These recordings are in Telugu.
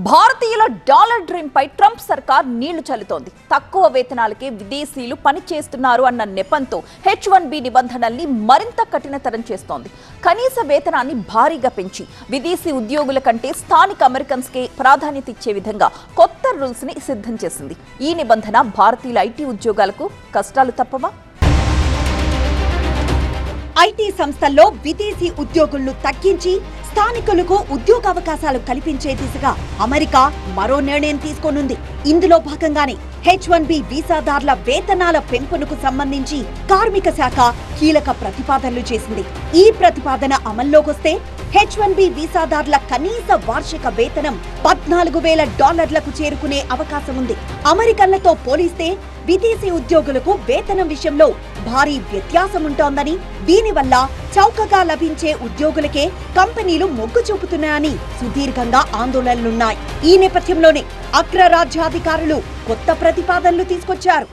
భారతీయుల డాలర్ డ్రీమ్ పై ట్రంప్ సర్కార్ నీళ్లు చల్లుతోంది. తక్కువ వేతనాలకే విదేశీయులు పనిచేస్తున్నారు అన్న నెపంతో H1B నిబంధనల్ని మరింత కఠినతరం చేస్తోంది. కనీస వేతనాన్ని భారీగా పెంచి విదేశీ ఉద్యోగుల కంటే స్థానిక అమెరికన్స్ కే ప్రాధాన్యత ఇచ్చే విధంగా కొత్త రూల్స్ ని సిద్ధం చేసింది. ఈ నిబంధన భారతీయుల ఐటీ ఉద్యోగాలకు కష్టాలు తప్పవా? ఐటీ సంస్థల్లో విదేశీ ఉద్యోగులను తగ్గించి స్థానికులకు ఉద్యోగావకాశాలు కల్పించే దిశగా అమెరికా మరో నిర్ణయం తీసుకోనుంది. ఇందులో భాగంగానే H1B వీసాదారుల వేతనాల పెంపునకు సంబంధించి కార్మిక శాఖ కీలక ప్రతిపాదనలు చేసింది. ఈ ప్రతిపాదన అమల్లోకొస్తే H1B వీసాదారుల కనీస వార్షిక వేతనం $14,000 చేరుకునే అవకాశం ఉంది. అమెరికన్లతో పోలిస్తే విదేశీ ఉద్యోగులకు వేతనం విషయంలో భారీ వ్యత్యాసం ఉంటోందని, దీనివల్ల చౌకగా లభించే ఉద్యోగులకే కంపెనీలు మొగ్గు చూపుతున్నాయని సుదీర్ఘంగా ఆందోళనలున్నాయి. ఈ నేపథ్యంలోనే అగ్రరాజ్యాధికారులు కొత్త ప్రతిపాదనలు తీసుకొచ్చారు.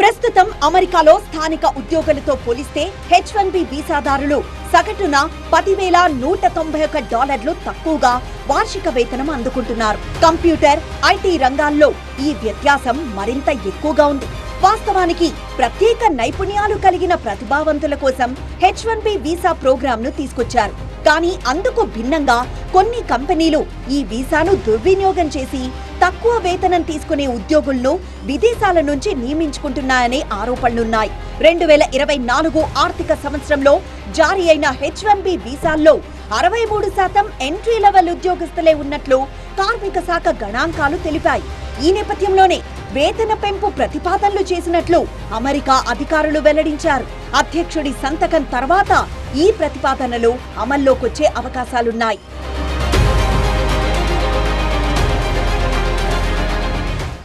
ప్రస్తుతం అమెరికాలో స్థానిక ఉద్యోగులతో పోలిస్తే H1B వీసాదారులు సగటున $10,191 తక్కువగా వార్షిక వేతనం అందుకుంటున్నారు. కంప్యూటర్, ఐటీ రంగాల్లో ఈ వ్యత్యాసం మరింత ఎక్కువగా ఉంది. వాస్తవానికి ప్రత్యేక నైపుణ్యాలు కలిగిన ప్రతిభావంతుల కోసం H1B వీసా ప్రోగ్రాంను తీసుకొచ్చారు. కానీ అందుకు భిన్నంగా కొన్ని కంపెనీలు ఈ వీసాను దుర్వినియోగం చేసి తక్కువ వేతనం తీసుకునే ఉద్యోగులను విదేశాల నుంచి నియమించుకుంటున్నాయనే ఆరోపణలున్నాయి. 2024 ఆర్థిక సంవత్సరంలో జారీ అయిన H1B వీసాల్లో 63% ఎంట్రీ లెవెల్ ఉద్యోగస్తులే ఉన్నట్లు కార్మిక శాఖ గణాంకాలు తెలిపాయి. ఈ నేపథ్యంలోనే వేతన పెంపు ప్రతిపాదనలు చేసినట్లు అమెరికా అధికారులు వెల్లడించారు. అధ్యక్షుడి సంతకం తర్వాత ఈ ప్రతిపాదనలు అమల్లోకొచ్చే అవకాశాలున్నాయి.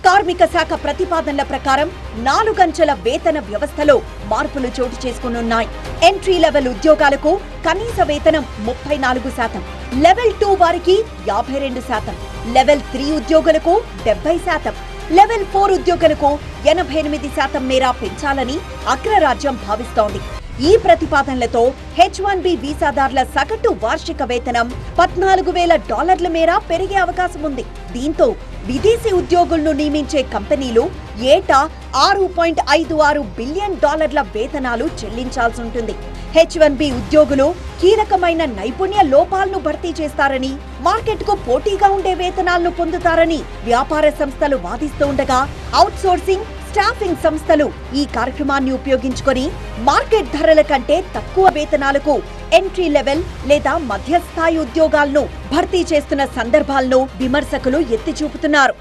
కార్మిక శాఖ ప్రతిపాదనల ప్రకారం 4 అంచెల వేతన వ్యవస్థలో మార్పులు చోటు చేసుకునున్నాయి. ఎంట్రీ లెవెల్ ఉద్యోగాలకు కనీస వేతనం 34%, లెవెల్ 2 వారికి 52%, లెవెల్ 3 ఉద్యోగులకు 70%, లెవెల్ 4 ఉద్యోగులకు 88% మేర పెంచాలని అగ్రరాజ్యం భావిస్తోంది. ఈ ప్రతిపాదనలతో H1B వీసాదారుల సగటు వార్షిక వేతనం $14,000 మేర పెరిగే అవకాశం ఉంది. దీంతో విదేశీ ఉద్యోగులను నియమించే కంపెనీలు ఏటా $6.56 బిలియన్ వేతనాలు చెల్లించాల్సి ఉంటుంది. H1B ఉద్యోగులు కీలకమైన నైపుణ్య లోపాలను భర్తీ చేస్తారని, మార్కెట్కు పోటీగా ఉండే వేతనాలను పొందుతారని వ్యాపార సంస్థలు వాదిస్తూ ఉండగా, అవుట్సోర్సింగ్, స్టాఫింగ్ సంస్థలు ఈ కార్యక్రమాన్ని ఉపయోగించుకొని మార్కెట్ ధరల కంటే తక్కువ వేతనాలకు ఎంట్రీ లెవెల్ లేదా మధ్యస్థాయి ఉద్యోగాలను భర్తీ చేస్తున్న సందర్భాలను విమర్శకులు ఎత్తి చూపుతున్నారు.